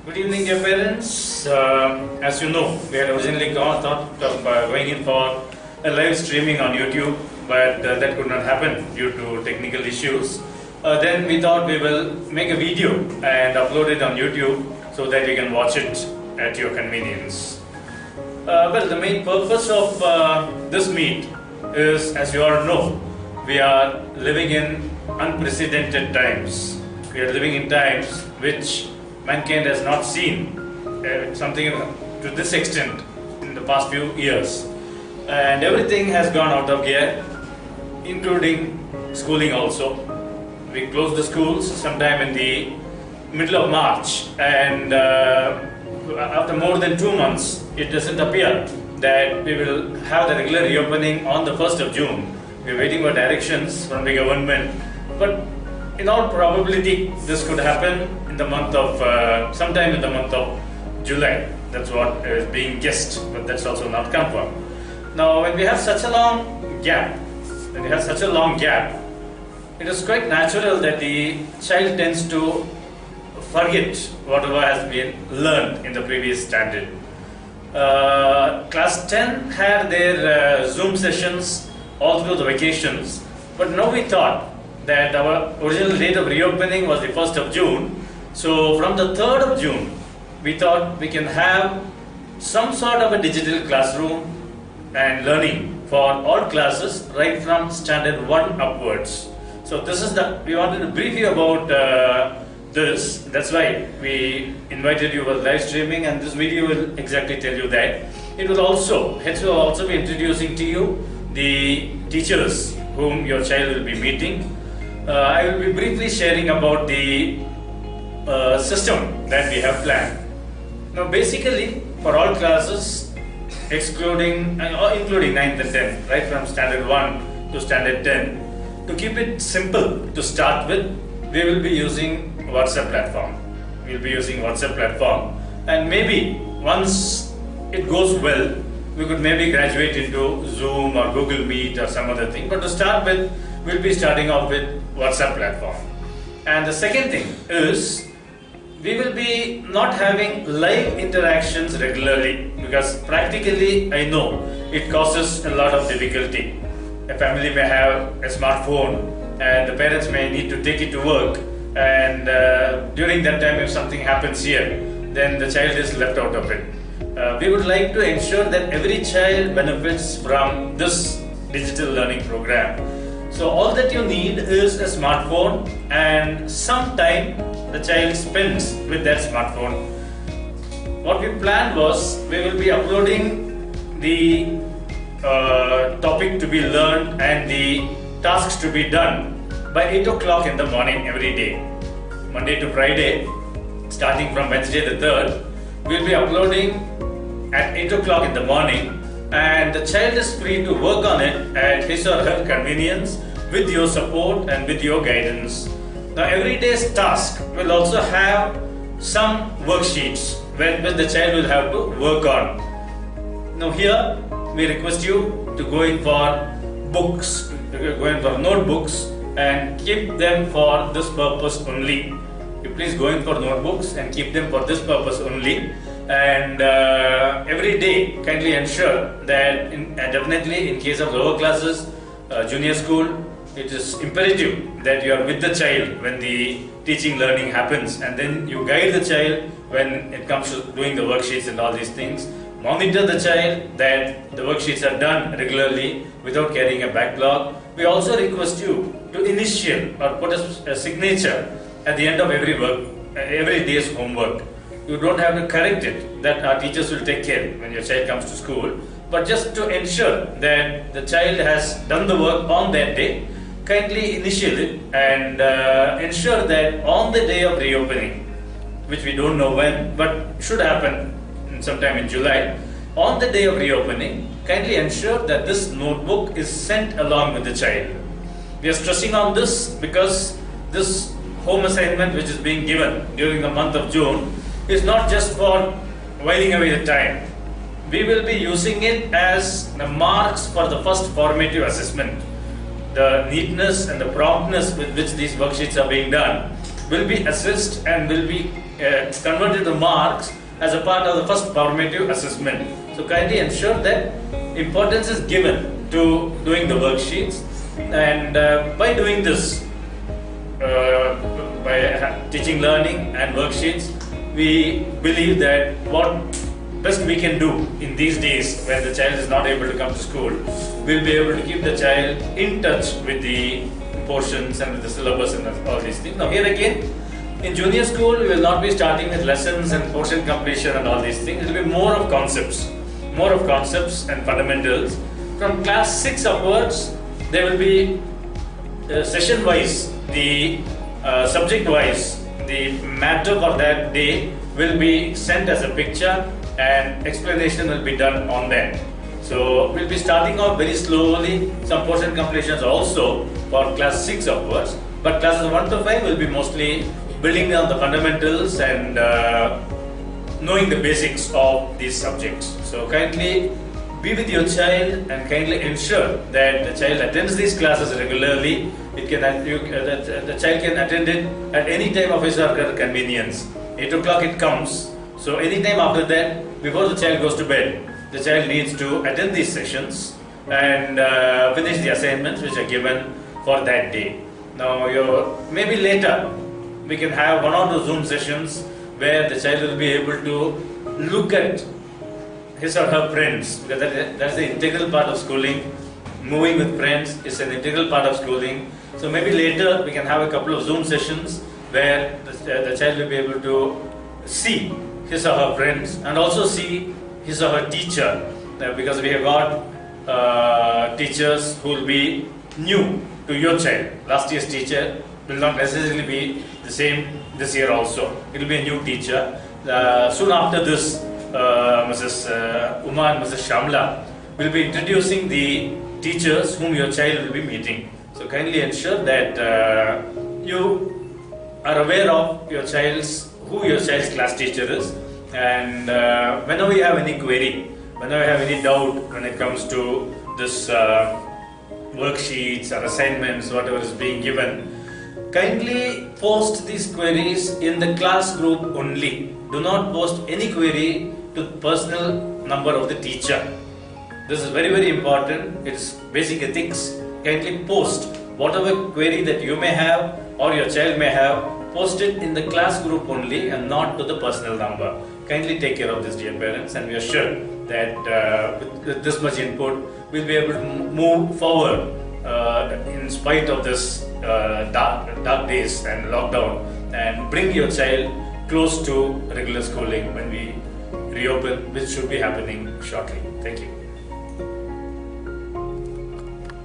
Good evening, dear parents. As you know, we had originally thought of going in for a live streaming on YouTube, but that could not happen due to technical issues. Then we thought we will make a video and upload it on YouTube so that you can watch it at your convenience. Well, the main purpose of this meet is, as you all know, we are living in unprecedented times. We are living in times which mankind has not seen something to this extent in the past few years, and everything has gone out of gear, including schooling also. We closed the schools sometime in the middle of March, and after more than 2 months, it doesn't appear that we will have the regular reopening on the 1st of June. We are waiting for directions from the government, but in all probability, this could happen in the month of sometime in the month of July. That's what is being guessed, but that's also not confirmed. Now, when we have such a long gap, it is quite natural that the child tends to forget whatever has been learned in the previous standard. Class 10 had their Zoom sessions all through the vacations, but now we thought that our original date of reopening was the 1st of June. So from the 3rd of June, we thought we can have some sort of a digital classroom and learning for all classes right from standard 1 upwards. So this is we wanted to brief you about this. That's why we invited you for live streaming, and this video will exactly tell you that. It will also be introducing to you the teachers whom your child will be meeting. I will be briefly sharing about the system that we have planned. Now, basically, for all classes, including 9th and 10th, right from standard 1 to standard 10, to keep it simple to start with, we will be using WhatsApp platform. We will be using WhatsApp platform, and maybe once it goes well, we could maybe graduate into Zoom or Google Meet or some other thing. But to start with, we'll be starting off with WhatsApp platform. And the second thing is, we will be not having live interactions regularly, because practically I know it causes a lot of difficulty. A family may have a smartphone and the parents may need to take it to work, and during that time if something happens here, then the child is left out of it. We would like to ensure that every child benefits from this digital learning program. So all that you need is a smartphone and some time the child spends with that smartphone. What we planned was, we will be uploading the topic to be learned and the tasks to be done by 8 o'clock in the morning every day. Monday to Friday, starting from Wednesday the 3rd, we will be uploading at 8 o'clock in the morning, and the child is free to work on it at his or her convenience with your support and with your guidance. Now, every day's task will also have some worksheets which the child will have to work on. Now, here we request you to go in for books, go in for notebooks and keep them for this purpose only. You please go in for notebooks and keep them for this purpose only. And every day, kindly ensure that definitely in case of lower classes, junior school, it is imperative that you are with the child when the teaching learning happens, and then you guide the child when it comes to doing the worksheets and all these things. Monitor the child that the worksheets are done regularly without carrying a backlog. We also request you to initial or put a signature at the end of every day's homework. You don't have to correct it, that our teachers will take care when your child comes to school, but just to ensure that the child has done the work on that day, kindly initial it and ensure that on the day of reopening, which we don't know when, but should happen sometime in July, on the day of reopening, kindly ensure that this notebook is sent along with the child. We are stressing on this because this home assignment which is being given during the month of June is not just for whiling away the time. We will be using it as the marks for the first formative assessment. The neatness and the promptness with which these worksheets are being done will be assessed and will be converted to marks as a part of the first formative assessment. So kindly ensure that importance is given to doing the worksheets, and by doing this, by teaching, learning and worksheets, we believe that what best we can do in these days when the child is not able to come to school, we'll be able to keep the child in touch with the portions and with the syllabus and all these things. Now here again, in junior school, we will not be starting with lessons and portion completion and all these things. It will be more of concepts and fundamentals. From class 6 upwards, there will be session wise, the subject wise, the matter for that day will be sent as a picture and explanation will be done on that. So we'll be starting off very slowly, some portion completions also for class 6 upwards, but classes 1 to 5 will be mostly building down the fundamentals and knowing the basics of these subjects. So kindly be with your child and kindly ensure that the child attends these classes regularly. The child can attend it at any time of his or her convenience. 8 o'clock it comes. So any time after that, before the child goes to bed, the child needs to attend these sessions and finish the assignments which are given for that day. Now maybe later we can have 1 or 2 Zoom sessions where the child will be able to look at his or her friends, because that's the integral part of schooling. Moving with friends is an integral part of schooling. So maybe later we can have a couple of Zoom sessions where the child will be able to see his or her friends and also see his or her teacher, because we have got teachers who will be new to your child. Last year's teacher will not necessarily be the same this year also. It will be a new teacher. Soon after this, Mrs. Uma and Mrs. Shamla will be introducing the teachers whom your child will be meeting. So kindly ensure that you are aware of who your child's class teacher is, and whenever you have any query, whenever you have any doubt when it comes to this worksheets or assignments, whatever is being given, kindly post these queries in the class group only. Do not post any query to the personal number of the teacher. This is very, very important. It's basic ethics. Kindly post whatever query that you may have or your child may have, post it in the class group only and not to the personal number. Kindly take care of this, dear parents, and we are sure that with this much input, we'll be able to move forward in spite of this dark days and lockdown, and bring your child close to regular schooling when we reopen, which should be happening shortly. Thank you.